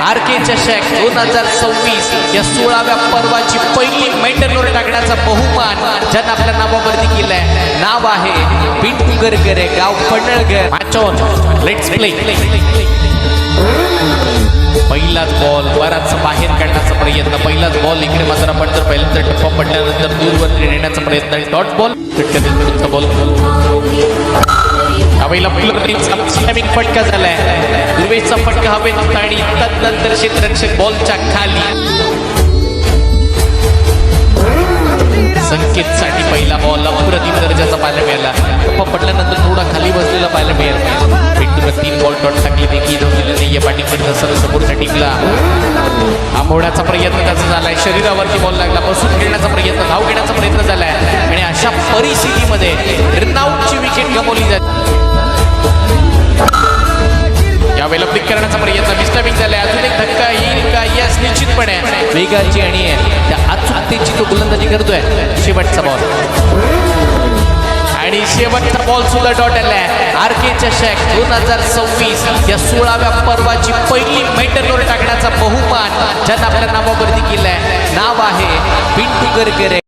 RK चषक 2026 या 16व्या पर्वाची पहिली मेंटलवर टाकण्याचा बहुमान ज्यानं आपल्या नावावरती केलाय. नाव आहे पिंटू गरगरे, गाव Padalgar. Match on, let's play. पहिलाच बॉल बराच बाहेर काढण्याचा प्रयत्न. पहिलाच बॉल इकडे मात्र आपण जर पहिल्यांदा टप्पा पडल्यानंतर दूरवरती नेण्याचा प्रयत्न. डॉट बॉल बॉल हवेला स्लॅमिंग फटका झालाय. दुर्वेशचा फटका हवेत आणि तदनंतर क्षेत्ररक्षक बॉलच्या खाली. संकेतसाठी पहिला बॉल अप्रतिम दर्जाचा पाहायला मिळाला. टप्पा पडल्यानंतर थोडा खाली बसलेला पाहायला मिळाला. पिंटूला 3 बॉल डॉट टाकली देखील धरलेलं नाहीये. पाठीमध्ये समोरच्या टीमला आंबवण्याचा प्रयत्न त्याचा झालाय. शरीरावरती बॉल लागला. बसून खेळण्याचा प्रयत्न, धाव घेण्याचा प्रयत्न झालाय आणि अशा परिस्थितीमध्ये रनआउटची विकेट गमावली जाते. यावेळेला फ्लिक करण्याचा प्रयत्न मिस्टेक झालाय. अजून एक धक्का येईल का? यस, निश्चितपणे वेगाची आणि त्या अचूकतेची तो गोलंदाजी करतोय. शेवटचा बॉल आणि शेवटचा बॉल सुद्धा डॉट आलाय. RK चषक 2026 या 16व्या पर्वाची पहिली मेंटलवर टाकण्याचा बहुमान ज्यानं आपल्या नावावरती केलाय. नाव आहे पिंटू गरगरे.